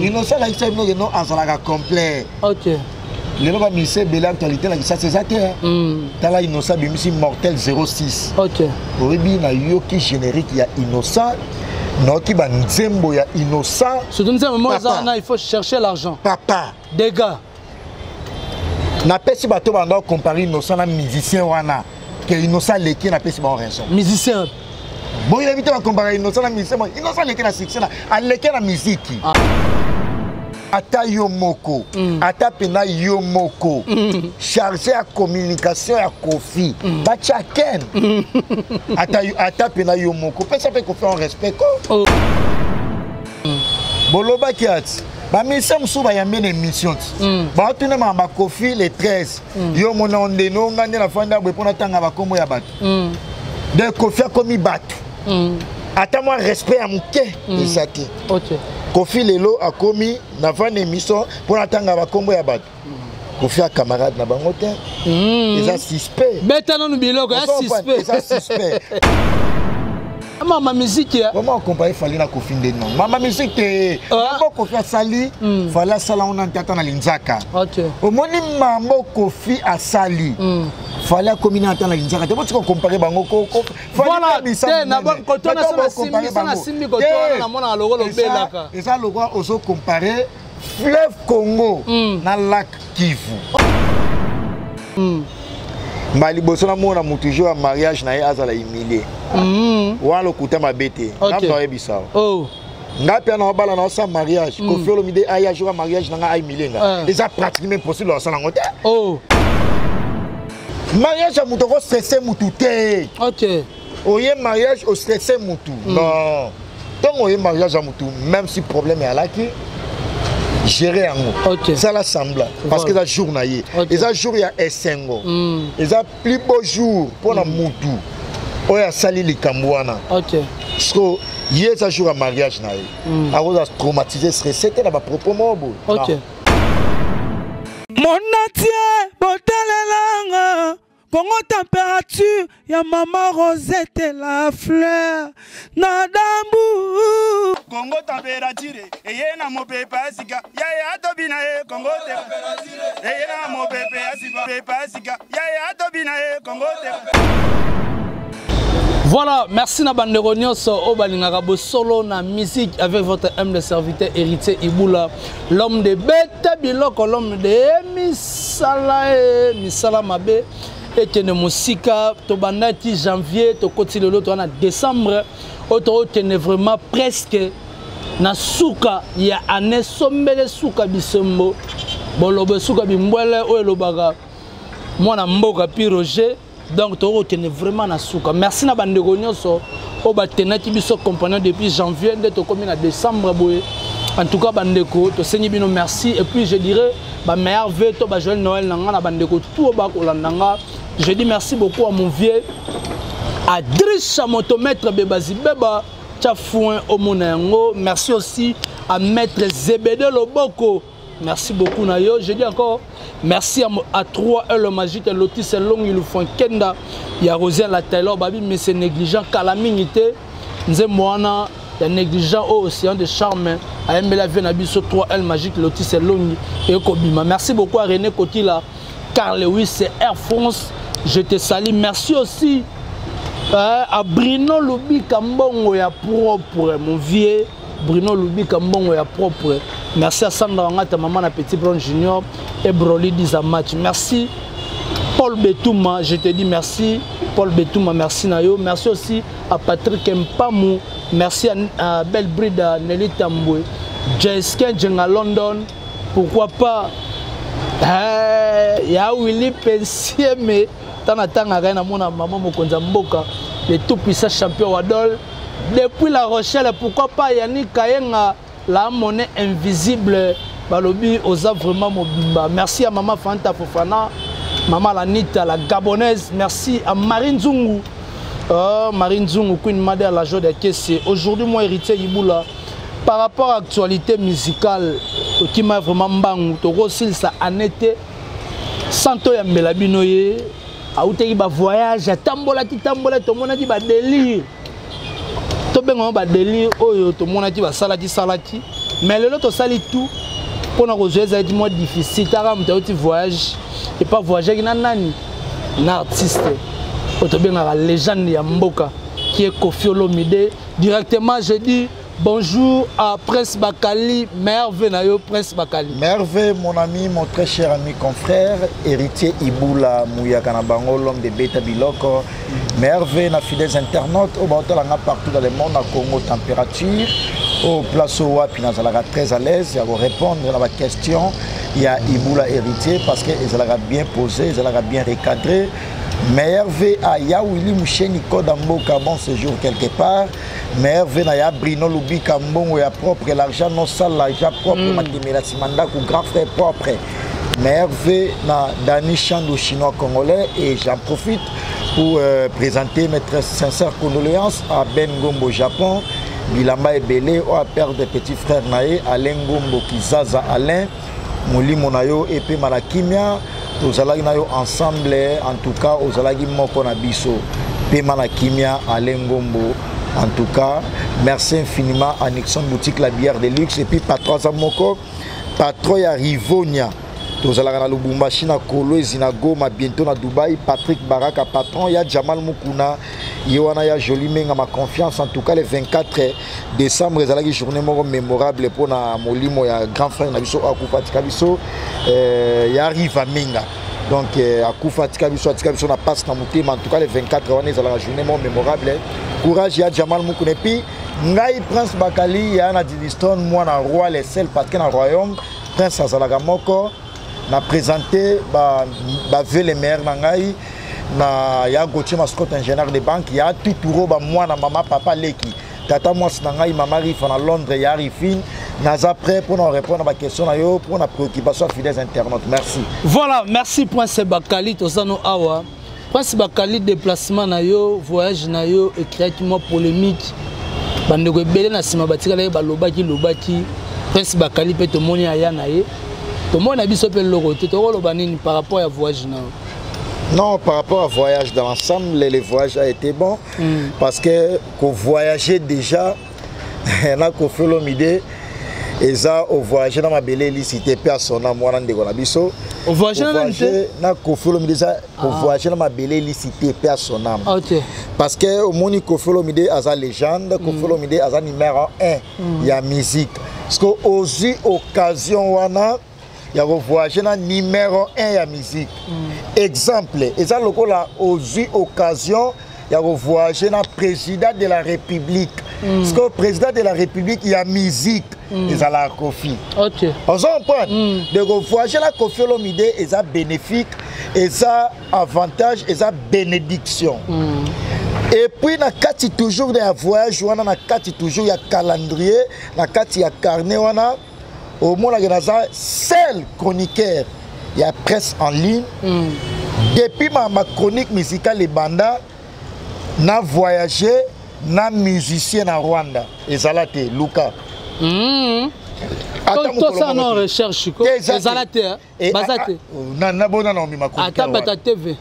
Innocent là, il y a non azalaga complet. Ok. Les gens qui ont belle actualité, ça c'est ça. Tala Innocent, c'est mortel 06. Ok. Orebi na yoki générique, il y a Innocent. Non, qui va Nzembo, il y a Innocent. Surtout il faut chercher l'argent. Papa. Des gars. Na pesi bato banda comparer Innocent na musicien wana. Que Innocent leki na pesi ba raison. Musicien. Bon, il a invité à comparer Innocent na musicien. Innocent leki na succès na. A leki na musique. Ata Yomoko, ata pena Yomoko, chargé à communication à Kofi, Bachaken, ata pena Yomoko, peut-être que Kofi en respect quoi. Boloba Kiat, ba mission msuba ya mene émission. Ba tuna mamba Kofi le 13. Yo mona ondeno ngande na fanda bwe pona tanga ba kombo ya bato. De Kofi a commis bato. Ata moi respect à muke, esaki. OK. Kofi lelo a commis na fan émission pour attendre ba kombo ya bato. Kofi a camarade na bango te. Ils a suspect. Beta non biloko ya suspect. Ils a suspect. Mama musique ya. Comment comparer fallait na Kofi ndeno. Mama musique te. Mambo Kofi a sali, fallait sala on entata na linzaka. OK. Au moni mambo Kofi a sali. Fallait communiquer entata na linzaka. Tu peux comparer bango ko. Voilà, na bon koto na simbi koto na mona logo lo belaka. Et ça logo oso comparer fleuve Congo na lac Kivu. Mali bosona mona mutujo ya mariage na ye azala humilié. Walo kutama bete. Ngapto yebisa. Oh. Ngapia na bala na sa mariage. Kofi Olomide aya jour mariage na nga humilié nga. Et ça pratiquement impossible au salon ngote. Oh. Mariage à muto ko stressé mutu te. OK. Oye mariage au stressé mutu. Non. Donc oye mariage à mutu même si problème est là qui gérer en haut. Ça l'assemble parce que ça journalier. Et ça jour il y a Essengo. Et ça plus beau jour pour la mutu. Oya sali li kambwana. OK. Parce que hier ça jour à mariage na ye. A cause traumatisé stressé te na ba propos mobo. OK. Mon natie botalelanga Congo température ya maman Rosette la fleur Nadambu Congo température eye na mopepe asika ya tobina e Congo température eye na mopepe asika ya tobina e Congo. Voilà, merci na bandeko nyonso o balingaka bo solo na musique avec votre humble serviteur héritier Iboula, l'homme de bête biloko, l'homme de misala mabe et tene musika to bandati janvier to koti lelo to na décembre auto tene vraiment presque na suka ya année sombele suka bisembo bolobe suka bimbwele o elobaka mwana mboka pi Roger. Donc, tu es vraiment na souka. Merci na bandeko nyonso o batenaki biso compagnon depuis janvier de to comme na décembre boye. En tout cas bandeko to senyi bino merci et puis je dirais ba meilleur vœu to ba Joël Noël nanga na bandeko tout ba kolandanga. Je dis merci beaucoup à mon vieux Adrice Chamotomètre Bebazi Beba Tchafouin Omonengo. Merci aussi à maître Zebede Loboko. Merci beaucoup Nayo. Je dis encore merci à 3 le magique Lotis Long il font Kenda. Il y a Rosé la Taylor Babi mais c'est négligent calamité. Nze moana il y a négligent au océan de charme. A aimé la vie Nabiso 3 le magique Lotis Long et Kobima. Merci beaucoup à René Kotila, Carl Lewis et Air France. Je te salue. Merci aussi à Bruno Lubi Kambongo ya propre mon vieux. Bruno Lubi Kambongo ya propre. Merci à Sandra Ngata, maman à Petit Brown Junior et Broly Dizamatch. Merci Paul Betouma, je te dis merci. Paul Betouma, merci Nayo. Merci aussi à Patrick Mpamou. Merci à Belle Brida, Nelly Tamboué. Jesken Djenga London. Pourquoi pas ya Willy Pensier, mais Tanatanga Rena Mona Maman Mokonza Mboka, le tout puissant champion Wadol. Depuis La Rochelle, pourquoi pas Yannick Kayenga, la monnaie invisible, Balobi Oza vraiment Mobimba. Merci à Maman Fanta Fofana, Maman Lanita, la Gabonaise. Merci à Marine Zungu. Marine Zungu, Queen Made à la joie de caisse. Aujourd'hui, moi, héritier Iboula, par rapport à l'actualité musicale, qui m'a vraiment bangou, Torosil, ça en été, Santo Yambelabinoye, a outé ba voyage, tambola, tout le monde a dit délire. Tout le monde a délire, tout le monde a dit salati. mais le lot sali tout pour nous rejoindre ça a été moins difficile tara mutauti voyage et pas voyager na nani na artiste otobenga légende ya mboka qui est Koffi Olomide directement je dis bonjour à Prince Bakali, Merve Nayo, Prince Bakali. Merve, mon ami, mon très cher ami, confrère, héritier Iboula Mouyakanabango, l'homme de Beta Biloko. Merve, na fidèles internautes, au Baotolanga partout dans le monde, à Congo, température, au place au Wapi, Nazalaga très à l'aise, il y a répondre à la question, il y a Iboula héritier parce qu'ils ont bien posé, ils ont bien recadré. Merve a Yawili Moucheni Kodamboka bon séjour quelque part. Merve na ya Brino Lubi Kambongo ya propre l'argent non sale l'argent propre Matimela Simanda ou grand frère propre. Merve na Dani Chando chinois congolais et j'en profite pour présenter mes très sincères condoléances à Ben Gombo Japon, Bilamba Ebele au père de petit frère Naé Alain Gombo Kizaza Alain Molimo Nayo et puis Malakimia. Aux alagi ensemble, en tout cas, aux alagi moko na biso, Pema la Kimia, Alain Gombo. En tout cas, merci infiniment à Nixon Boutique la bière de luxe et puis patron Zamoko, patron ya Rivonia. Aux alagi na Lubumbashi na Kolo Zinagoma bientôt na Dubaï, Patrick Baraka patron ya Jamal Mukuna, Yoana ya Jolimenga ma confiance en tout cas le 24 décembre les alagi journée mémorable pour na Molimo ya grand frère na biso Akufatika biso ya Riva Menga. Donc Akufatika biso na passe na mutema en tout cas le 24 on est à la journée mémorable. Courage ya Jamal Mukuna et puis ngai Prince Bakali ya na Diliston moi na roi les seuls parce que na royaume Prince Azalaga moko na présenté ba le maire na ngai na ya Gauthier mascotte ingénieur de banque ya tout touro ba moi na maman papa leki tata moi na ngai maman rifa na Londres ya rifine naza prêt pour nous répondre à ma question na yo pour na préoccupation fidèles internautes. Merci. Voilà, merci Prince Bakali tozano awa. Prince Bakali déplacement na yo, voyage na yo écritement polémique. Bandeko ebele na sima batikala ba lobaki Prince Bakali peut te moni aya na ye. Tout le monde a biso pe loroté to loba nini par rapport à voyage na. Non, par rapport au voyage dans l'ensemble, le voyage a été bon parce que voyager déjà, na Koffi Olomide et ça au voyager dans ma belle licité personne moi na ndeko na biso. Au voyager na Koffi Olomide ça au voyager dans ma belle licité personne. OK. Parce que au moni Koffi Olomide a sa légende, Koffi Olomide a sa numéro 1, il y a musique. Parce que aussi occasion wana il y a voyager dans numéro 1 ya musique. Exemple, et ça lokola aussi occasion il y a voyager dans président de la République. Parce que le président de la République il y a musique et ça la Koffi. OK. On comprend. De voyager la Koffi Olomide et ça bénéfique et ça avantage et ça bénédiction. Et puis na kati toujours de voyage wana na kati toujours il y a calendrier, na kati il y a carnet wana. Au moins, il y a seul chroniqueur, il y a presse en ligne. Depuis ma chronique musicale, les bandas, n'a voyagé, n'a musicien à Rwanda. Et ça l'a été, Luca. Tout ça, non, recherche. Et ça l'a été. Attends, TV.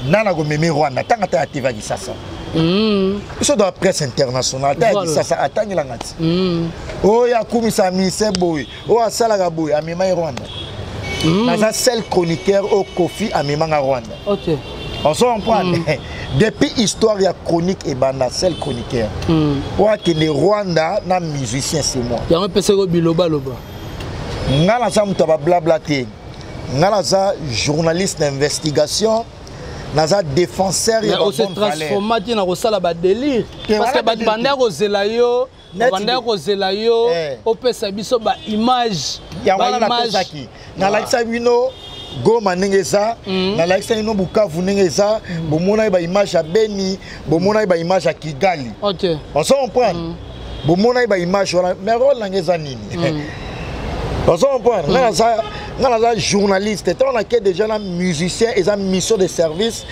Nana gomemi Rwanda, tant que tu as TV qui ça. Ça doit presse internationale. Ça attend la ngati. Oh ya kumisa mise boy. Oh asala boy amema Rwanda. Naza seul chroniqueur au Koffi amema Rwanda. OK. On se comprend. Depuis histoire ya chronique et banda seul chroniqueur. Pour que les Rwanda na musicien c'est moi. Ya un pese ko biloba loba. Ngala za mutaba blabla te. Ngala za journaliste d'investigation. Naza défenseur et on se transforme dans rosala ba délire parce que ba banda ko zelayo banda ko zelayo o pesa biso ba image ba image na lakisa bino Goma nengeza na lakisa bino Bukavu nengeza bomona ba image ya Beni bomona ba image ya Kigali. OK. On se comprend. Bomona ba image wala mais rôle nengeza nini. On se comprend. Nous sommes journalistes, on a déjà un musicien et une mission de service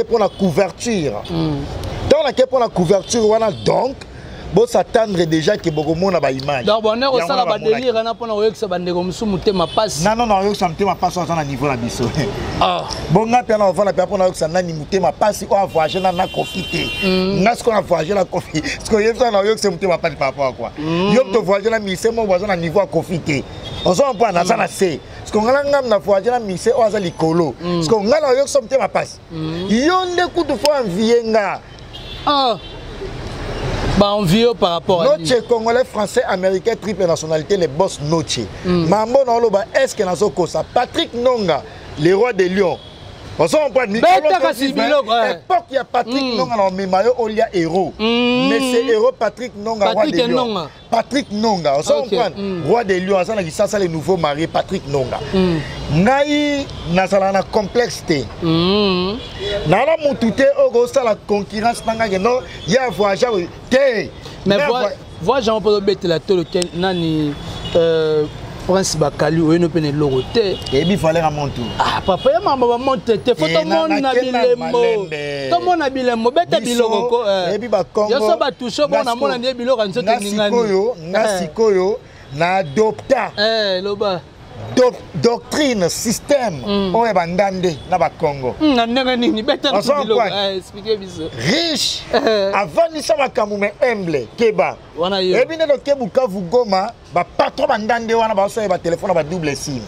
pour la couverture. On a pour la couverture, donc, Bon s'attendre déjà que beaucoup monde a ba image. Donc on est au sala ba délire na pona oyo que ça bande comme sous mutema passe. Non oyo ça mutema passe à niveau na biso. Ah. Bon nga pena on va la pena oyo ça na ni mutema passe on voyager na profiter. Nga ce qu'on a voyager la profiter. Parce que yé ça na oyo que c'est mutema passe par rapport à quoi. Yo to voyager na mise mon voisin na niveau à profiter. On s'en prend na ça na c'est. Parce qu'on a ngam na voyager na mise o za likolo. Parce qu'on nga na oyo que c'est mutema passe. Yo nde coup de fois envier nga. Ah. Bah on vit par rapport à Noche congolais, français, américain, triple nationalité, les boss Noche. Mambo Noloba, est-ce que dans Kosa Patrick Nonga, le roi des lions. On s'en prend l'époque, il y a Patrick Nonga dans Memayo, il y a héros. Mais c'est héros Patrick Nonga, roi des lions. Patrick Nonga, on s'en prend roi des lions, ça c'est le nouveau marié Patrick Nonga. Ngai nazala complexité. Nala mutute ogo ça la concurrence nanga non ya voyage té. Mais voyage on peut mettre la tolo nani Prince Bakali ou une peine loroté. Et il fallait remonter. Ah papa ya maman monter te photo mon na bilemo. To mon na bilemo beta biloko. Et puis ba Congo. Yo so ba touche bon na mona ne biloko nzo te ningani. Nasikoyo na adopta. Loba. Doctrine, système, on est bandandé dans le Congo. Riche, avant de ça, mais humble, Keba. Et bien, le Kebuka vous goma, patron bandandé, on a un téléphone à double SIM.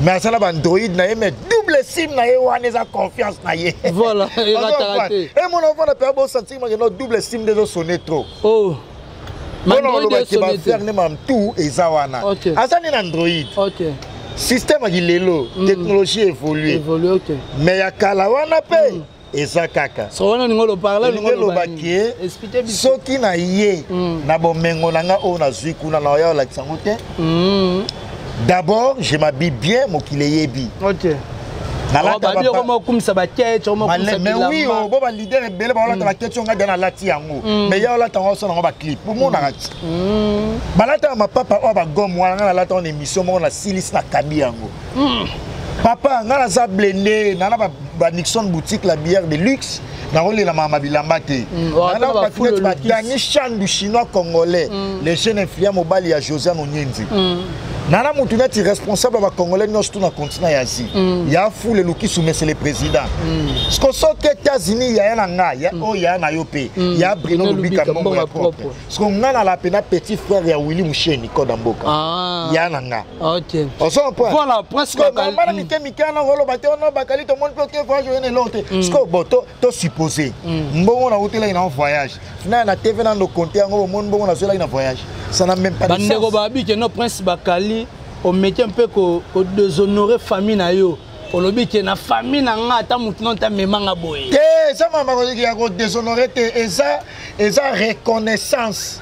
Mais ça, Android, mais double SIM, on a confiance. Voilà, et mon enfant n'a pas beau sentiment que notre double SIM de sonner trop. Oh. Android est faire tout et zawana. Asa ni Android. Système a lelo, technologie évolue. Mais ya kala wana pe eza kaka. So wana ngolo parler ngolo bakie. Soki na ye na bomengo nanga o na zui kuna na ya la tsangote. D'abord, je m'habille bien mokile yebi. Mais oui, on leader est belle, on a question dans la tiango. Mais il y a là on a clip. Pour mon arrête. Balata ma papa on va gomme on a là ton émission on a silis na kabiango. Papa on a ça blendé, on a Nixon boutique la bière de luxe. Na rôle la mama bilamba te. On a pas dernier chant du chinois congolais. Les jeunes influents mobile ya Josiane Onyenzi. Nana Moutounati responsable de Congolais nous tout dans le continent d'Asie. Il y a fou le qui soumet c'est le président. Ce qu'on sort aux États-Unis il y a un anga, il y a il y a Nayopé, il y a Bruno Lubika Mbongo propre. Ce qu'on a la peine petit frère il y a Willy Mouché Nicolas Damboka. Il y a un anga. OK. On sort point. Voilà, presque Bakali. Mika na rolo baté on Bakali tout le monde peut que voyager une l'autre. Ce qu'on boto to supposé. Mbongo na hôtel là en voyage. Na na TV na no compter ngo monde Mbongo na cela en voyage. Ça n'a même pas de sens. Bandego babi que no Prince Bakali on mettait un peu que déshonorer famille na yo. On lobi que na famille na nga ta mutno ta memanga boye. Ça m'a dit qu'il a déshonoré et ça reconnaissance.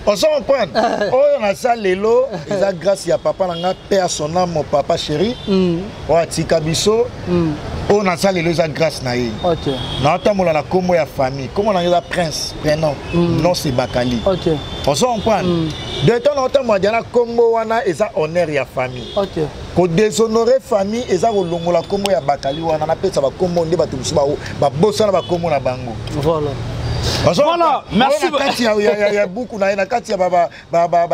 On s'en prend. On a ça lelo, et ça grâce à papa na père son âme mon papa chéri. On a Tikabiso. On a ça lelo ça grâce na ye. OK. Na ta mola la komo ya famille. Comment on a la prince prénom non c'est Bakali. OK. On s'en prend. De temps en temps moi diana kombo wana et ça honneur ya famille. OK. Ko déshonorer famille et ça kolongola komo ya Bakali wana na pesa ba kombo nde batu ba bossa na ba komo na bango. Voilà. Voilà, merci. Il y a beaucoup de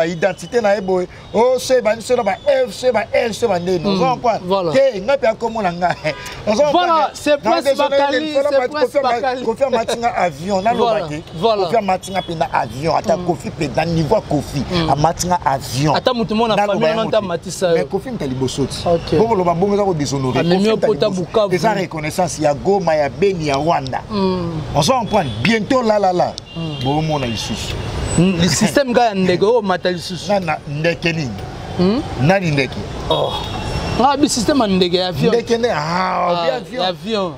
identité. Oh, c'est F, c'est L, c'est voilà, c'est Prince Bakali. Confirme matinga avion. Confirme matinga avion. Ata Kofi pédan niveau Kofi. Matinga avion. Ata mutumo na famille nanta matisa. Mais Kofi mtalibosoti. Pour le babongo za ko déshonorer. C'est sa reconnaissance. Il y a Goma, il y a Beni, il y a Rwanda. On s'en prend bientôt là. Bon, mon Isus. Le système gars ndego matalisus. Nana ndekeni. Nani ndeki. Oh. Ah, le système ndege avion. Ndekene avion.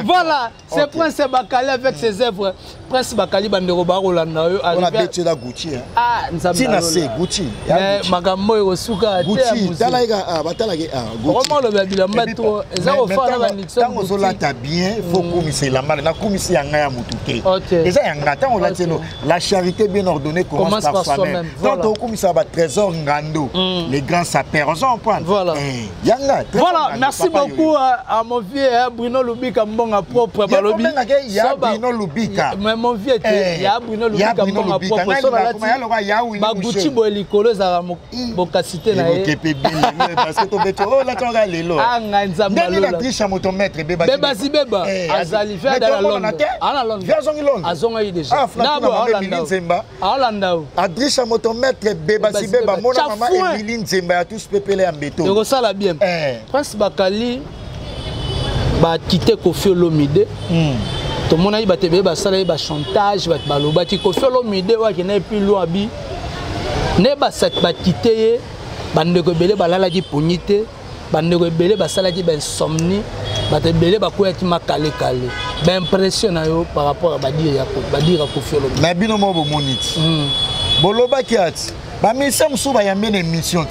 Voilà, c'est Prince Bakali avec ses œuvres. Prince Bakali bandeko ba Rolanda yo. On a bêté la Gucci. Ah, Tina c'est Gucci. Mais magambo yo suka Gucci. Talaga batalage Gucci. Comment le bilamba to ezako fana ba Nixon. Tant on la ta bien, faut commisser la mal na commisser yanga ya mutuke. Et ça yanga tant on la teno la charité bien ordonnée commence par soi-même. Tant on commisser ba trésor ngando, les grands sapeurs. comprendre. Voilà. Voilà, merci beaucoup à mon vieux Bruno Lubika Mbonga propre balobi. Il y a Bruno Lubika. Mais mon vieux il y a Bruno Lubika Mbonga propre. So balati baguchi bo likolo za bokasité na ye. Parce que to beto oh la tonga lelo. Ah nganza malolo. Dani la triche motomètre beba. Beba si beba. Azali fait dans Londres. Ana Londres. Viens Londres. Azonga yi déjà. Na bo Holanda. Holanda. Adriche motomètre beba si beba mona mama Emily Nzemba ya tous pepele ya mbeto. Yo ça la bien. Prince Bakali ba quitter Koffi Olomide. To mona yi ba tebe ba sala yi ba chantage ba baloba ti Koffi Olomide wa ki na pi lo abi. Ne ba sat ba quitter bande ko belé balala di ponité bande ko belé ba sala di ben insomnie ba te belé ba ko eti makale kale. Ben impression na yo par rapport à ba dire Koffi Olomide. Na bino mo bo monit. Boloba ki ati ba mission souba ya mene mission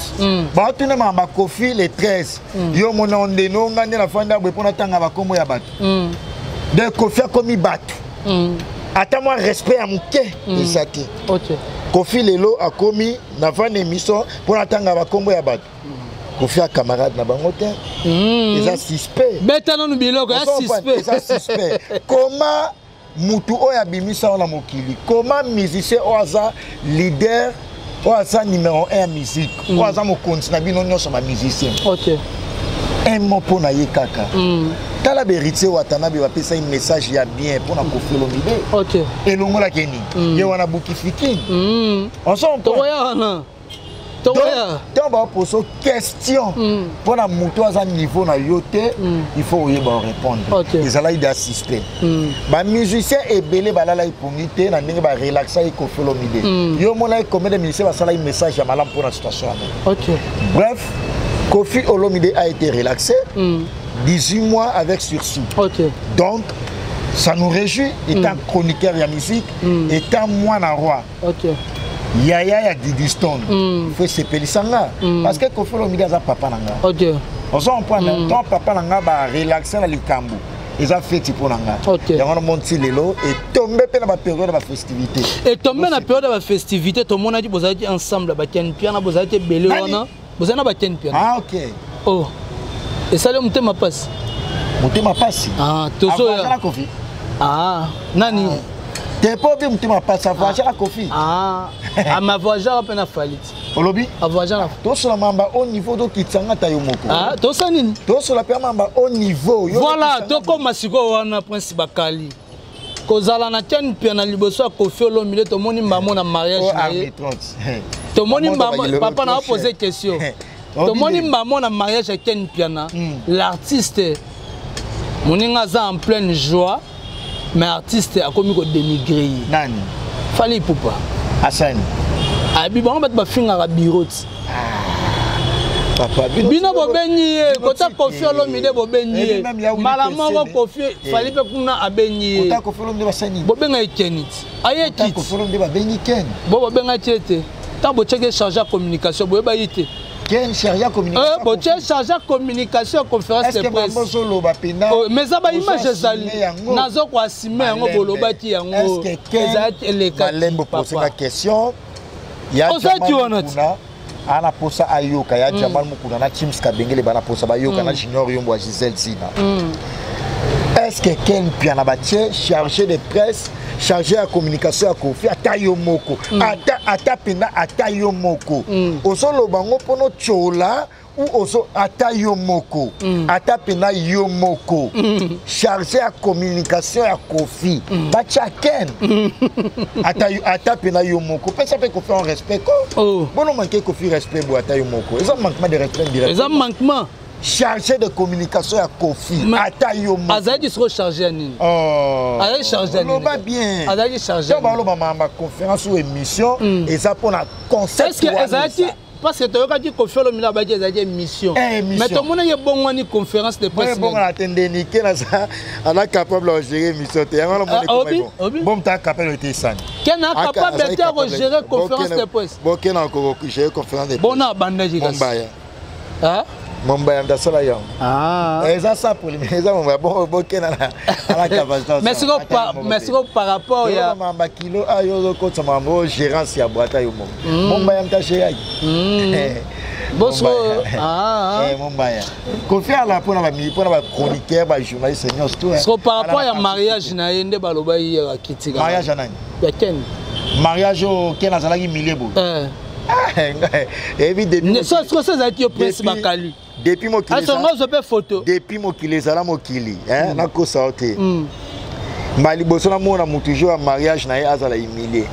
ba tuna ma Koffi le 13 yo mona ondeno ngande la fanda bwe pona tanga ba kombo ya bato de Koffi akomi bato ata moi respect à muke ezaki OK Koffi lelo akomi na fanda mission pona tanga ba kombo ya bato Koffi a camarade na bango te eza suspect beta non biloko ya suspect eza suspect comment mutu oya bimisa na mokili comment musicien oza leader oza numéro 1 musique oza mokonzi na bino nyonso ba musicien OK un mot pour na ye kaka tala beritier watanabe ba pesa un message ya bien pour na Koffi Olomide OK elongola keni ye wana buki fikini on s'en toya na toya donc ba poser question pour na mutu aza niveau na yote il faut oye ba répondre ezala ida suspect ba musicien ebele balala ipongite na ndenge ba relaxer Koffi Olomide yo mona comme des musiciens ba sala un message ya malam pour la situation. OK Bref, Koffi Olomide a été relaxé 18 mois avec sursis. OK Donc ça nous réjouit étant chroniqueur de musique étant moi na roi. OK Yaya ya Didi Stone faut se pelisanga parce que Koffi Olomide a papa nanga. OK on s'en prend ton papa nanga ba relaxer na likambo ils ont fait pour nanga. OK ya wana monti lelo et tomber pe na ba période ba festivité et tomber na période ba festivité to mona di bozaki ensemble ba ken piano bozaki belé wana bozana ba ken piano. Ah OK oh et ça le mutema passe ah tozo ya Koffi nani t'es pas bien mutema passe à voyager à Koffi à ma voyager à peine fallit olobi à voyager to sur la mamba au niveau do kitsanga tayo moko to sanini to sur la pe mamba au niveau voilà to comme siko wana Prince Bakali kozala na tienne piano liboso à Koffi Olomide to moni mbamo na mariage na ye to moni mbamo papa na poser question to moni mbamo na mariage à tienne piano l'artiste moninga za en pleine joie mais artiste a commis ko dénigrer nani fali poupa Hassan abi bango bat ba finga ka bureau papa bino bo benyi kota Koffi Olomide bo benyi malamo Koffi fali pe kuna abenyi kota Koffi Olomide ba sani bo benga ikenit aye kit Koffi Olomide ba benyi ken bo benga tiete tant bo checker charger communication bo ba yite ken charger communication bo checker charger communication conférence de presse mais ça ba image ezali nazo ko asime yango boloba ti yango ezati eleka malembo poser la question ya ana posa ayoka ya Jamal Mukuna na Chims Kabengele bana posa bayoka na Junior Yombo à Gisèle Zina. Est-ce que Ken Piana Batie chargé de presse, chargé à communication à Koffi Atayo Moko, ata pena Atayo Moko. Osolo bango pono chola ou oso Atayo Moko, ata pena Yomoko. Chargé à communication à Koffi. Batia Ken. Ata pena Yomoko. Peut-être que Koffi en respect quoi. Bon non manquer Koffi respect pour Atayo Moko. Ils ont manquement de respect direct. Ils ont manquement. Chargé de communication à Koffi Atayo Moko. Azali sera chargé à Nini. Azali chargé à Nini. On va bien. Azali chargé. On va ma conférence ou émission et ça pour la concept. Est-ce que Azali parce que tu as dit Koffi Olomide a dit Azali émission. Mais tout le monde a bon une conférence de presse. Bon attendre niquer là ça. On est capable de gérer émission. Bon tu es capable de te ça. Quel est capable de gérer conférence de presse. Bon quel encore gérer conférence de presse. Bon na bandage. Hein Mombaya ndasala yango eza ça pour les eza Mombaya bon kena la capacité merci par rapport ya mamba kilo ayo ko tsama mo gérance ya boîte yo Mombaya mta chéri Bosso. Mon baya. Kofi ala pour na chroniqueur, journaliste, tout. So par rapport à mariage na yende baloba hier kitika. Mariage nani? Ya ken. Mariage au ken azalaki milebo. Évidemment. Ça ça été au prince Bakali. Depuis mon kili. Photo. Depuis mon kili zala mon kili, hein, na ko sauté. Mali bosona mona toujours en mariage na azala humilié.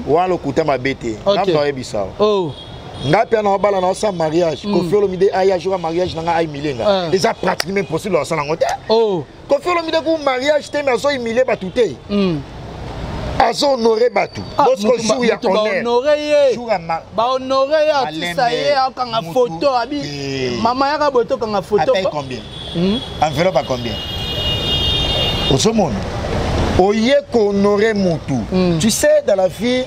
Walo kuta mabete. Na ndo ebisa. Oh. Ngapi na bala na sa mariage, Kofi Olomide aya jour mariage na nga humilié nga. Déjà pratiquement possible au salon ngote. Oh. Kofi Olomide ku mariage te mais so humilié batuté. Azo honoré batu. Lorsque jour ya honneur. Jour ba honoré ya tout ça y est kanga photo abi. Maman ya ka boto kanga photo. Paye combien? Enveloppe à combien? Au ce monde. Oye honorer Moutou. Tu sais dans la vie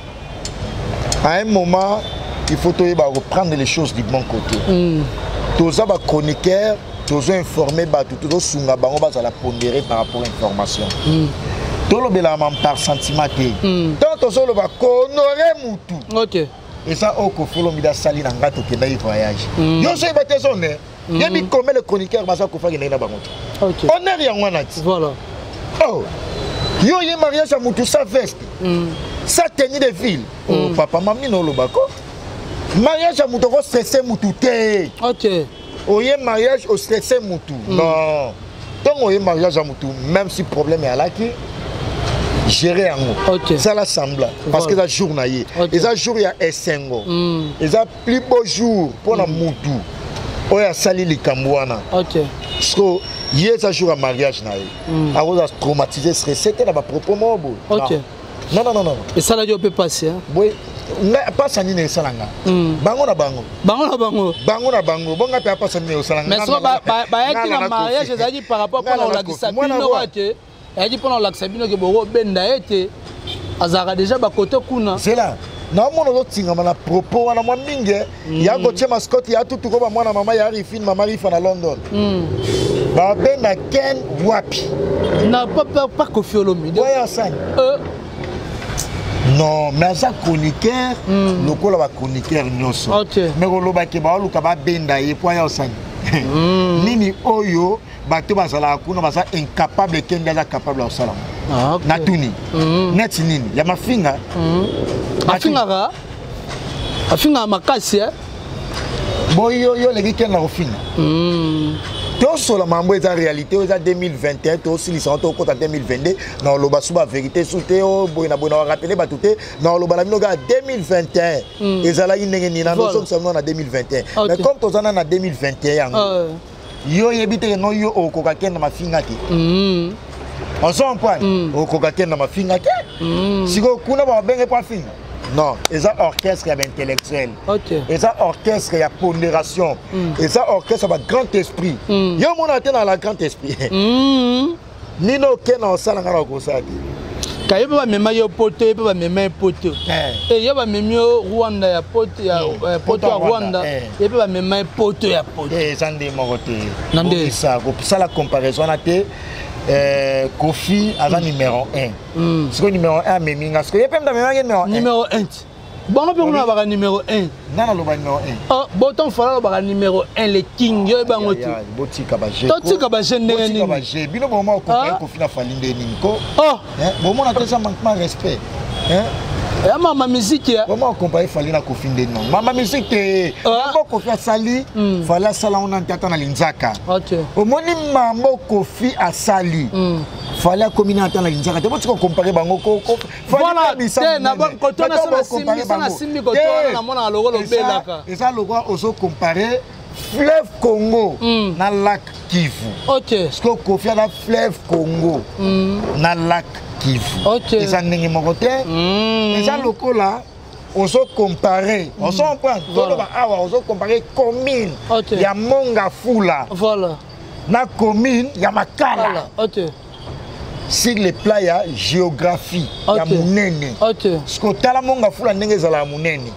à un moment il faut reprendre les choses du bon côté. Tous les chroniqueurs, tous les informés, tous les sunga bango bas à la pondérer par rapport à l'information. Tout le monde par sentiment. Donc tous les honorer Moutou. Ok. Et ça au Kofi Olomide sali na ngato ke na voyage. Yo so ibate sonne. Yebi comme le chroniqueur basa ko fa ke na bango. Ok. Honneur ya ngwana ti. Voilà. Oh. Yo yé mariage à Moutou sa veste. Sa tenue de ville. Oh papa mami no lobako. Mariage à Moutou, stressé Moutou. Ok. Oye mariage au stressé Moutou. Non. Donc oye mariage à Moutou, même si problème est là qui gérer en haut. Ok. Ça l'assemble. Parce que ça journalier. Et ça jour il y a Essengo. Et ça plus beau jour pour la Moutou. Oya sali li kambouana. Ok. Parce que hier ça jour à mariage na ye. A cause traumatisé stressé c'était là propos mot. Ok. Non. Et ça là peut passer hein. Oui. Pas sani ne salanga. Bango na bango. Bango na bango. Bonga pe pas sani ne salanga. Mais so ba yaki na mariage ça dit par rapport à la Sabino wate. Elle dit pendant la Sabino que boro benda ete azara déjà ba côté kuna. C'est là. Na mona zo tinga na propos wana mwa minge ya goche mascotte ya tutu ko ba mwana mama ya rifine mama rifa na London. Ba benda ken wapi. Na pas Kofi Olomide. Ouais ça. Non, mais ça chroniqueur, nous collons la chroniqueur nyoso. Mais on loba ke ba luka ba benda ye po ya osani. Nini oyo bato basala kuna basa incapable kenga za capable osala. Na tuni. Net nini ya mafinga. Mafinga ga. Afinga makasi eh. Boyo yo legi ken na ofinga. Tout sur mambo est en réalité aux 2021 tout aussi ils sont au côté 2022 non le basuba vérité sous théo boina rappeler batouté non le balami noga 2021 et ça là il n'est pas nous sommes en 2021 mais comme tous en en 2021 yo yebite no yo au coca ken na mafinga ti on s'en point au coca ken na mafinga ti si ko kuna ba benga pa finga. Non, et ça orchestre intellectuel. Et ça orchestre y a pondération. Et ça orchestre a grand esprit. Yo mon atteint dans la grand esprit. Nino ken en sala ngara ko sa ki. Kaye ba mema yo poto, e ba mema poto. Et yo ba memio Rwanda ya poto ya poto ya Rwanda, e ba mema poto ya poto. Et ça ndé mo côté. Nande ça ko la comparaison na te Kofi à la numéro 1. C'est le numéro 1 mais minga. Il y a pas de numéro 1. Bon, on peut avoir numéro 1. Non, le numéro 1. Ah, bon, on va avoir numéro 1 le king. Yo ba ngoti. Botika ba je. Botika ba je ndenge ni. Botika ba je. Bino bo mo ko Kofi na falinde ninko. Oh. Bon mo na te ça manquement respect. Hein? Ya mama musique ya. Comment comparer Falina Kofi ndeno? Mama musique te mambo Kofi asali, fala sala on entata na linzaka. OK. Omoni mambo Kofi asali. Fala komina entata na linzaka. Te botiko comparer bango ko. Voilà, te na bon koto na sana simbi koto na mona logo lobelaka. Et ça logo oso comparer fleuve Congo na lac Kivu. OK. Parce que Kofi a la fleuve Congo na lac Kivu. OK. Et ça n'est pas côté. Et ça loco là, on se comparer. On se prend. On se comparer commune. Il y a Mongafula. Voilà. Na commune, il y a Makala. OK. Sur les plats, il y a géographie. Il y a Mounene. OK. Parce que tala Mongafula n'est pas la Mounene.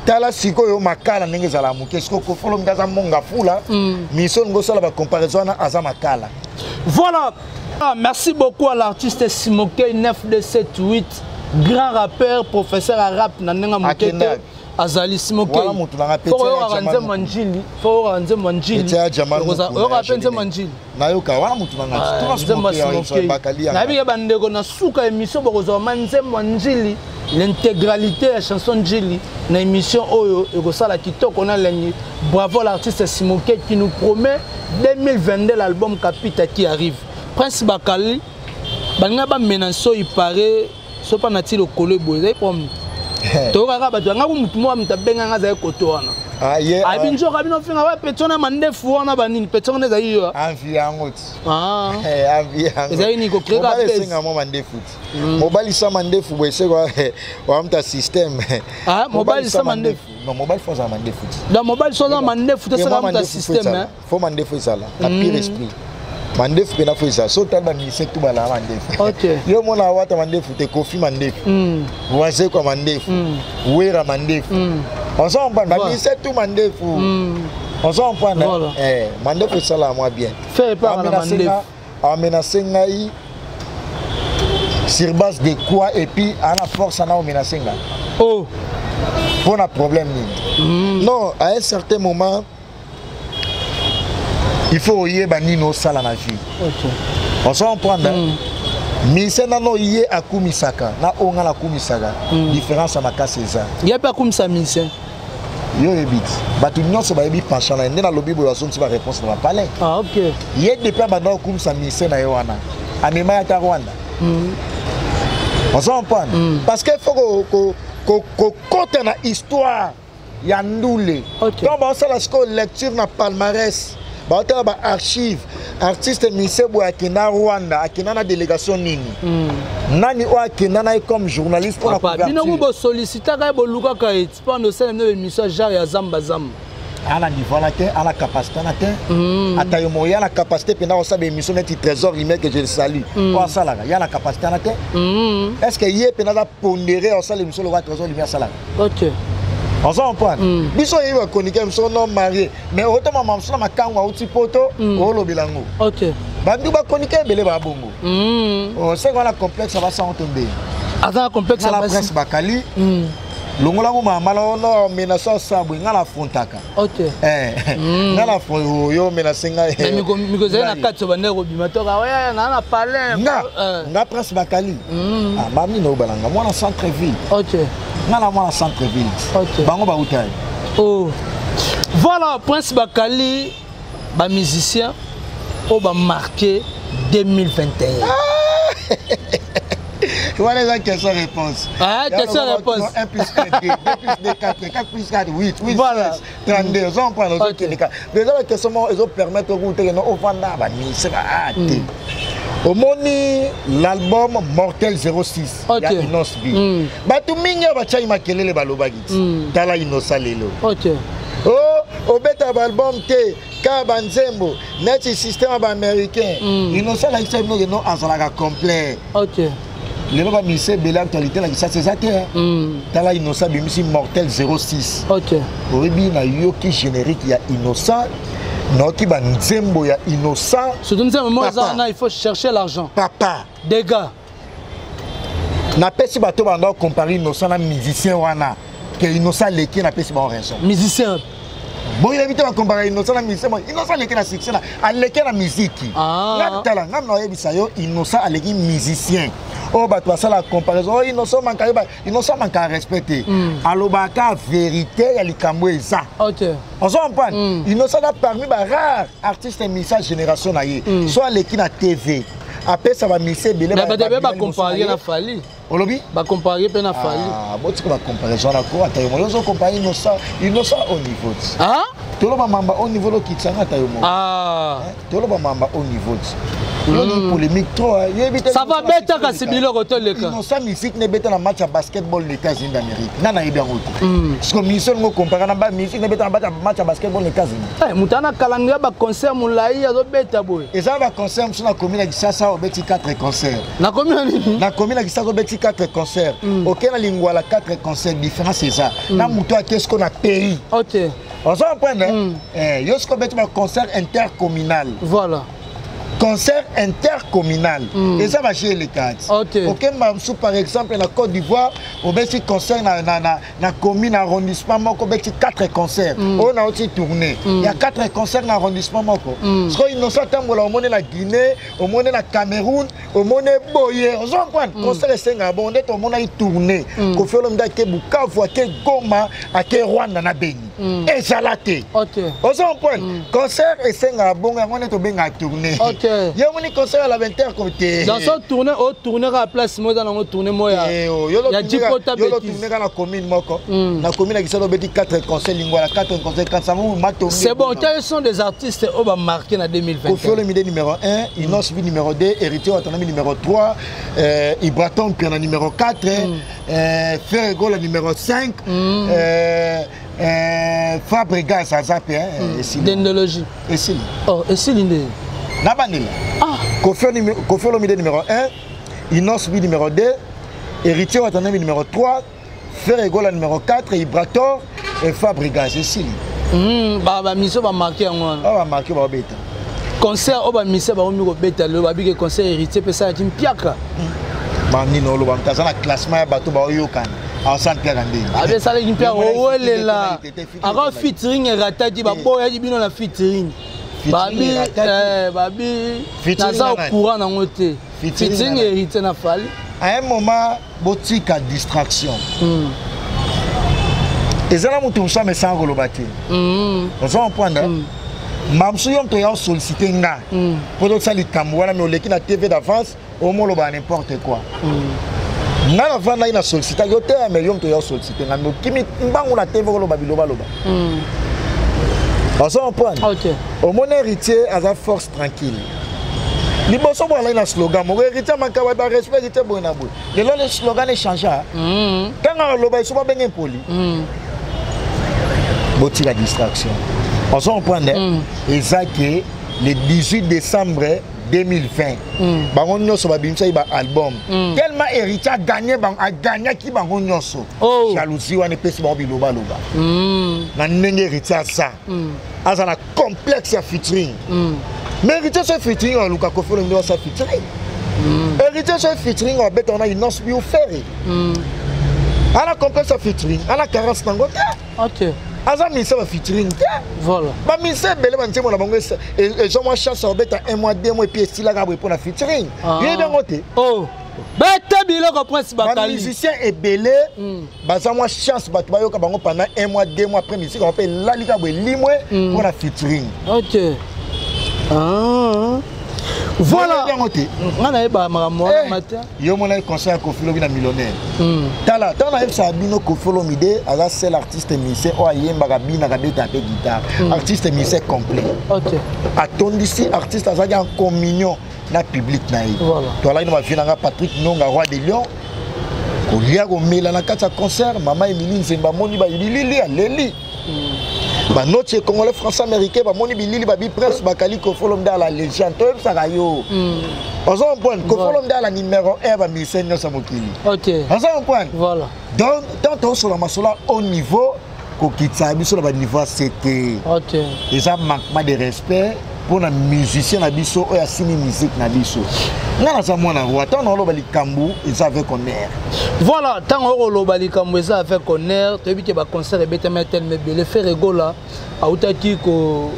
Tala siko yo Makala n'est pas la Mounene. Parce que Kofolo Mgaza Mongafula, mais son gosa la comparaison à Makala. Voilà. Ah, merci beaucoup à l'artiste Simoke 9278, grand rappeur, professeur arabe Nanenga Mukete. azali simoke voilà mutu na petit ranze manjili faut ranze manjili penze manjili nayoka wana mutu na ngati na bi bandeko na suka émission bokozwa manze manjili l'intégralité ya chanson njili na émission oyo ekosala kitoko na lengi. Bravo l'artiste Simoke qui nous promet 2022 l'album Capita qui arrive. Prince Bakali banga ba menaso il paraît so pa nati le kolo boye pom to kaka ba nga ku mutu mo mtabenga nga za koto wana abinjo kabino finga wa petona mandefu wana banini petona za hiyo envie yango envie yango ezali ni ko kreka pesa singa mo mandefu mobile sa mandefu boye se wa mta system mobile sa mandefu non mobile faut za mandefu da mobile so za mandefu te sa mta system faut mandefu sala la pire esprit mandefu pena faut ça so tanda ni se tout bala mandefu OK yo mona wata mandefu te kofi mandefu waze kwa mandefu wera mandefu on s'en prend ni se tout mandefu on s'en prend mandefu sala moi bien fait par la mandefu amenacer ngai sur base de quoi et puis à la force na amenacer ngai pour un problème non à un certain moment il faut y aller dans sala na vie. On s'en prend. Mais c'est non y a kumisaka na onga la kumisaka. Différence à ma cas c'est ça. Il y a pas comme ça mise. Yo ebit. Ba tout non se ba ebi pension na ndena lobi bo yaso ntiba réponse na parler. Ah OK. Y a depuis ba dans comme ça mise na yoana. Amema ya Rwanda. On s'en prend parce que faut ko côté na histoire ya ndule. Donc on ça la lecture na palmarès. Baota ba archive artiste Misebo akina Rwanda akina na délégation nini nani o akina na comme journaliste pour la couverture bino mo solliciter ka bo luka ka expand au sein de l'émission genre ya Zamba Zamba ala niveau la te ala capacité na te atayo moya la capacité pena o sabe émission net trésor email que je le salue o sala ya la capacité na te est-ce que yé pena da pondérer o sala émission le trésor email sala OK. On s'en prend. Biso yi wa konike mso non marié mais autant maman mso na kangwa uti poto o lo bilango. OK. Bandu ba konike belé ba bongo. On sait qu'on a complexe va s'en tomber. Avant complexe la Prince Bakali. Longola ko mama no menace sabu ngala frontaka. OK. Ngala fo yo menace nga. Miko zena katso bandeko bimatoka oya na parler. Nga Prince Bakali. Ah mami no balanga moi na centre ville. OK. Ngala moi na centre ville. OK. Bango ba utai. Oh. Voilà Prince Bakali ba musicien au ba marqué 2021. Voilà la question-réponse. Ah, question-réponse. 1 plus 1, 2 plus 2, 4, 4 plus 4, 8, 8, voilà. 32. On prend les autres cas. Mais la question, ils ont permis de goûter au Vanda, c'est au moni l'album Mortel 06. OK. Ya Inos B. Batu minga ba chai makelele balobagi. Tala Inosa lelo. OK. Oh, au beta album te ka banzembo net système américain. Inosa la système no azalaka complet. OK. Les gens qui belle actualité là ça c'est ça Tala Innocent bimisi Mortel 06. OK. Obi na yoki générique ya Innocent. Noki ba nzembo ya Innocent. Surtout moi il faut chercher l'argent. Papa. Des gars. Na pesi bato ba ndo comparer Innocent na musicien wana que Innocent leki na pesi ba raison. Musicien. Bon il évite de comparer Innocent na musicien. Innocent leki na succès na aleki na musique. Na tala na no yebisa yo Innocent aleki musicien. Oh bah toi ça la comparaison Innocent manque à respecter alobaka vérité ya likambo eza. OK. On s'en prend Innocent a parmi ba rare artiste et message génération na ye soit leki na TV après ça va misser belé ba comparer na Fali olobi ba comparer pe na Fali boti ko ba comparaison na ko atayo mo zo comparer Innocent au niveau tolo ba mamba au niveau lo kitsanga atayo mo tolo ba mamba au niveau polémique trop ça va bêta ka sibilo ko le cas Innocent musique ne bêta na match à basketball les États-Unis d'Amérique nana yeba ngoto parce que musique ngo comparer na ba musique ne bêta na match à basketball les États-Unis mutana kalanga ba concert mulai azo bêta boy eza ba concert sur la commune ya Kisasa au beti 4 concerts na commune na commune ya Kisasa au beti 4 concerts OK na lingwa la 4 concerts différence c'est ça na muto qu'est-ce qu'on a pays. OK. On s'en prend yo ce qu'on beti ba concert intercommunal. Voilà. concert intercommunal. Et ça va chez les quatre. Ok, par exemple, la Côte d'Ivoire, on a un concert dans la commune arrondissement, on a 4 concerts. On a aussi tourné. Il y a 4 concerts dans l'arrondissement. Parce qu'il y a la Guinée, on a la Cameroun, on a Boye. On a un concert de Singapore, on a tourné. On fait l'homme d'Ake Bukavu, Ake Goma, Ake Rwanda, na Beni. Et ça l'a été. On a un point. Concert de Singapore, on a tourné. Il y a un concert à la 20h côté. Dans son tournée, on tourne à la place, moi dans la tournée, moi. Il y a 10 potes à tourner dans la commune, la commune qui a 4 concerts, 4 concerts, quand ça va. C'est bon, quels sont des artistes qui ont marqué en 2020? Kofi Olomide numéro 1, Inos numéro 2, Héritier Watanabe numéro 3, Ibraton Piana numéro 4, Ferrego numéro 5, Fabregas Azapé, Dendologie. Essili. Oh, Essili. Nabanil. Kofi Olomide numéro 1, Inos numéro 2, Héritier Watanabe numéro 3, Ferrego numéro 4, Ibraton et Fabregas, Essili. Bah, Miso va marquer en moi. Va marquer va bêta. Concert au Miso va me bêta le babi concert héritier peut ça une piaka. Manino lo bam kazana classement ya bato ba yokan. En sant Pierre Andé. Avec ça une piaka olé là. Avant featuring ratati ba boya di bino na featuring. Babi naza au courant na ngote. Featuring héritier na fali. À un moment botika distraction. Et ça, nous sommes mais sans relobati. Nous sommes point là. Mamsou yom to ya solliciter nga. Pour donc ça les Camerounais mais l'équipe na TV d'avance au moins le n'importe quoi. Na la vana ina solliciter yo te mais yom to ya solliciter nga mais kimi mbangu na TV ko loba. Nous sommes point. OK. Au moins héritier à sa force tranquille. Liboso bo la slogan mo héritier manka ba respect héritier bo na bo. Le slogan est changé. Quand on loba iso ba bengen poli. Boti la distraction. On s'en prend et ça que le 18 décembre 2020 bango nyoso ba bimisa ba album tellement héritier a gagné qui bango nyoso jalousie wana pesi ba biloba loba na ndenge héritier ça asa na complexe ya featuring mais héritier ce featuring on luka Kofi Olomide sa featuring héritier ce featuring on bet on a une osbi ou ferré ala complexe ya featuring ala carence nangote. OK. Aza mise ba featuring. Voilà. Ba mise bele ba ntemo na bango et je moi chance au beta 1 mois 2 mois puis style la pour la featuring. Il est ngote. Oh. Beta biloko prince bakali. Ba musicien est belé. Ba za moi chance ba ba yoka bango pendant 1 mois 2 mois après musique on peut la lika bo limwe pour la featuring. OK. Ah. Voilà. On a ba makamwa matin. Yo mona concert Kofi Olomide millionnaire. Tala ça bino Kofi Olomide ala seul artiste musicien o ayemba ka bina ka beta pe guitare. Artiste musicien complet. OK. Atondisi artiste azaki en communion na public na yi. Voilà. To la ino ba fina nga Patrick Nonga roi des lions. Ko lia ko mela na kata concert mama Emilie Nzemba moni ba lili aleli. Bah notre congolais français américain bah moni bilili ba bi presse bakali Kofi Olomide à la légende to ça rayo on s'en point Kofi Olomide à la numéro 1 ba mission nyosa mokili. OK on s'en point voilà donc tant sur la masola au niveau ko kitsa biso na ba niveau c'était. OK et ça manquement de respect pour les musiciens na biso o ya sini musique na biso ngana za mwana roi tant on loba likambu et ça avec honneur. Voilà, tant on loba likambu et ça avec honneur to bi ke ba concert e beta metel me bele Ferrego là autaki ko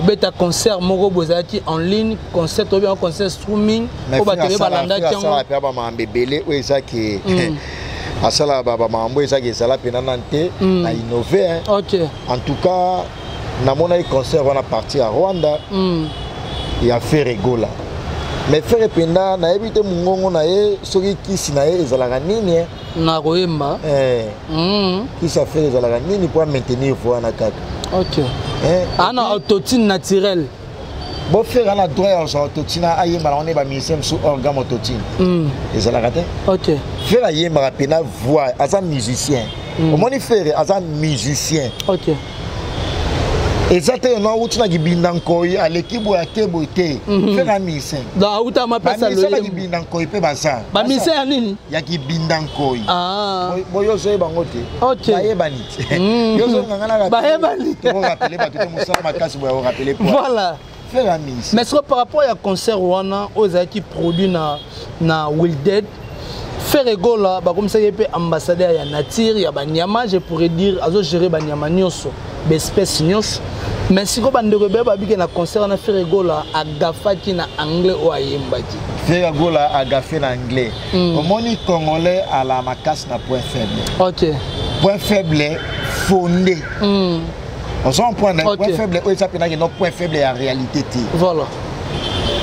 beta concert moko bozaki en ligne concert ou bien concert streaming ko ba tele balanda tiango ça pa ba mambebele o ezaki asala baba mambo ezaki sala pena nante na innover. OK en tout cas na mona concert on a parti à Rwanda et à Ferrego là mais faire penda na ebite mungongo na ye soki kisi na ye ezalaka nini na koyemba qui ça fait ezalaka nini pour maintenir voix na kaka. OK ana autotune naturel bon faire ana droit ya autotune ayemba on est ba musicien sous organe autotune ezalaka te. OK faire ayemba pena voix asa musicien au moni faire asa musicien. OK exactement on outina kibindankoi à l'équipe ya kebote faire un musicien da uta mapesa lo ba kibindankoi pe baza ba musicien ya nini ya kibindankoi boyo so bango te ba yebani yo so ngana ba yebani to rappeler ba to musala makasi bo rappeler quoi voilà affaire à Miss. Mais est-ce que par rapport à concert wana aux qui produit na Wilded Ferrego là comme ça il peut ambassadeur ya nature ya banyama je pourrais dire azo gérer banyama nyonso bespèce nyonso mais si ko bandeko be babike na concert na Ferrego là agafaki na anglais o ayembaki Ferrego là agafé na anglais omoni congolais à la macasse na point faible. OK. Point faible fondé. On s'en point faible où ça peut être non point faible à réalité. Voilà.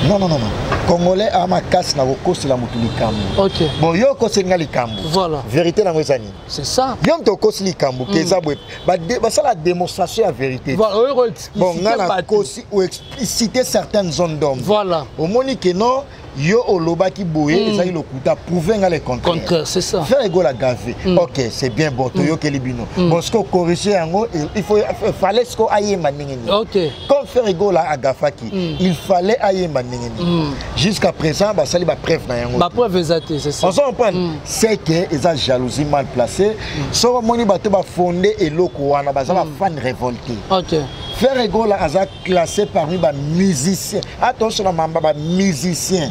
Non. Congolais à ma casse na kosi la mutu likambo. OK. Bon yo kosi nga likambo. Voilà. Vérité na ngwezani. C'est ça. Yo to kosi likambo keza bwe. Ba ça la démonstration à vérité. Voilà, bon ngala kosi ou expliciter certaines zones d'homme. Voilà. Au moni que non yo oloba ki boye ezali lokuta prouver nga le contraire. C'est ça. Faire ego la gavé. OK, c'est bien bon to yo kelibino. Bon ce qu'on corriger yango il fallait ce qu'on aille maningeni. OK. Comme faire ego la agafaki, il fallait aille maningeni. Jusqu'à présent ba sali ba preuve na yango. Ba preuve exacte, c'est ça. On s'en prend c'est que eza jalousie mal placée. So moni bato ba fondé eloko wana ba za ba fan révolté. OK. Faire ego la aza classé parmi ba musiciens. Attention la mamba ba musiciens.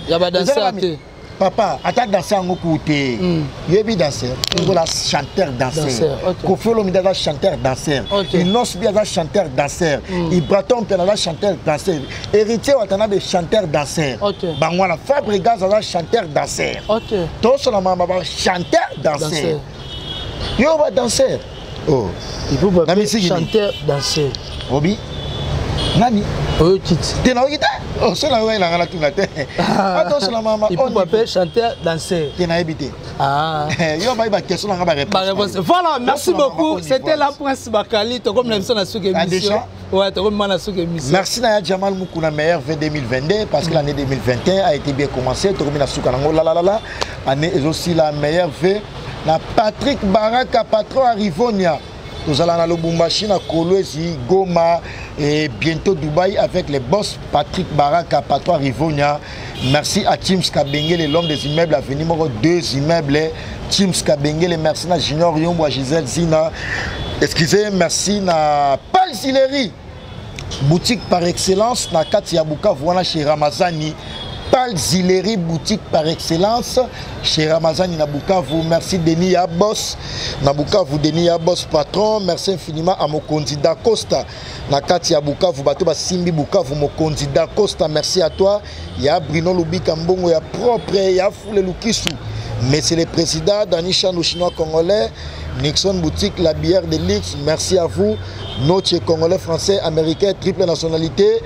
Papa, attaque danseur en côté. Yebi danseur, la chanteur danseur. Kofi Olomide chanteur danseur. Inos Bia chanteur danseur. Ibraton Penala chanteur danseur. Héritier Watanabe chanteur danseur. Bangwana Fabregas chanteur danseur. Tous sur la maman chanteur danseur. Yo va danseur. Oh, il faut pas chanteur danseur. Obi. Nani? Oh, Titi. T'es là où il est? Oh, c'est là où il est là, tout la tête. Attends, la maman. Il faut pas chanteur, danser. T'es là habité. Ah. Il y a une question dans la réponse. Voilà, merci beaucoup. C'était la Prince Bakali. Tu as comme l'impression à ce que émission. Ouais, tu as comme à ce que émission. Merci Naya Jamal Moukouna meilleur V 2022 parce que l'année 2021 a été bien commencée. Tu as comme la soukanango la la la la. Année est aussi la meilleure V. La Patrick Baraka patron à Rivonia. Nous allons à Lubumbashi, à Kolwezi, Goma et bientôt Dubaï avec les boss Patrick Baraka, patron Rivonia. Merci à Teams Kabengele, l'homme des immeubles à venir, 2 immeubles. Teams Kabengele, merci à Junior Yombo, à Gisèle Zina. Excusez, merci à Paul Zileri, boutique par excellence, na Katia Bukavu, voilà chez Ramazani. Pal Zileri, boutique par excellence chez Ramazani na Bukavu. Merci Denis Abos na Bukavu, Denis Abos patron. Merci infiniment à mon candidat Costa na Katia Bukavu, bato ba Simbi Bukavu, mon candidat Costa. Merci à toi. Il y a Bruno Lubika Mbongo, il y a propre, il y a Foule Lukisu. Mais c'est le président Danisha no chinois congolais. Nixon boutique, la bière de luxe. Merci à vous. Notre congolais, français, américain, triple nationalité.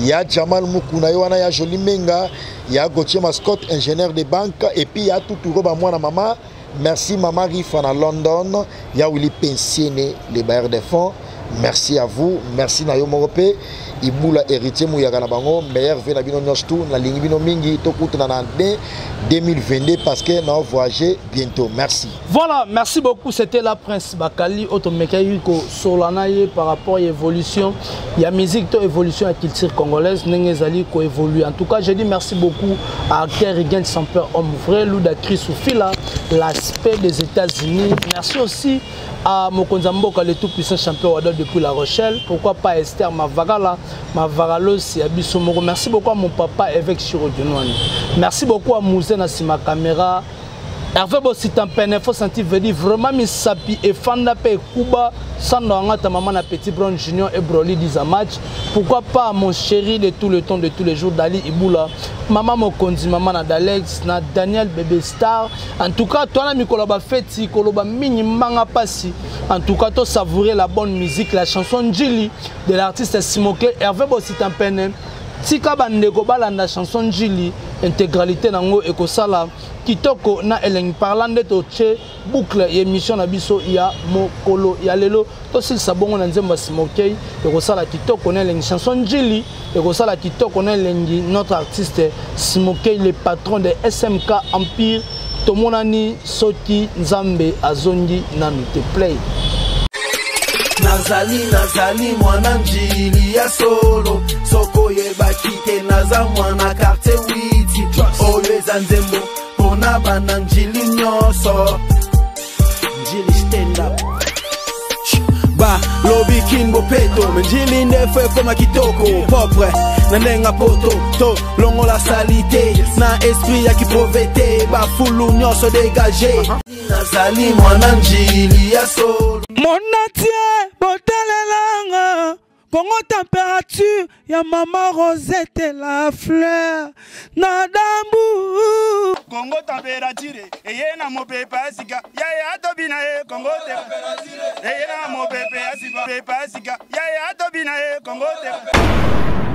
Il y a Jamal Moukouna, il y a Jolie Menga, il y a Gauthier Mascotte, ingénieur de banque, et puis il y a tout le monde, moi, maman. Merci, maman Rifan à London. Il y a Willy Pensiene, les bailleurs de fonds. Merci à vous. Merci, Nayo Morope. Iboula héritier Mouyagana Bango, meilleur vena bino nyostou, na lingi bino mingi, tokout na 2022 parce que nous voyager bientôt. Merci. Voilà, merci beaucoup. C'était la Prince Bakali, automekaïko Solanaye par rapport à l'évolution. Il y a musique, évolution à la culture congolaise, Nengezali ko évolue. En tout cas, je dis merci beaucoup à Kerrigan Samper Homme Vrai, Louda Chris Soufila, l'aspect des États-Unis. Merci aussi à Mokonzamboka, le tout-puissant champion Wadol depuis La Rochelle. Pourquoi pas Esther Mavagala, Mavaralos et Abissomoro. Merci beaucoup à mon papa évêque Chirodunouani. Merci beaucoup à Mouzen Nassima Caméra. Hervé Bossitampen, faut sentir vraiment mi sapi et Fanda Pe Kuba, Sandanga ta maman na Petit Brown Junior et Broly Diza match. Pourquoi pas mon chéri de tout le temps, de tous les jours, Dali Iboula, maman Mokonzi, maman Nadalex, na Daniel Bébé Star. En tout cas, toi, mi koloba feti, koloba mini manga passi. En tout cas, toi, savourer la bonne musique, la chanson Djili de l'artiste Simoke, Hervé Bossitampen. Tika bandeko balanda chanson Djili, intégralité nango ekosala kitoko na eleng parlant de toche boucle émission na biso ya mokolo ya lelo to sil sabongo na nzemba Simokei ekosala kitoko na eleng chanson Djili ekosala kitoko na elengi notre artiste Simokei le patron de SMK Empire tomonani soki nzambe azongi na mite play. Nazali mwana Djili ya solo soko yebaki te naza mwana quartier witi oyo eza nzembo pona bana Djili nyonso Djili stand up ba lobi kinbo peto menjili ndefu koma kitoko propre na nenga poto to longo la salité na esprit ya kipovete ba fulu nyonso dégagé nazali mwana njili ya solo monatie botelelanga Congo température ya mama Rosette la fleur na dambu Congo température eye na mopepa sika ya tobina e Congo température eye na mopepa sika ya tobina e Congo température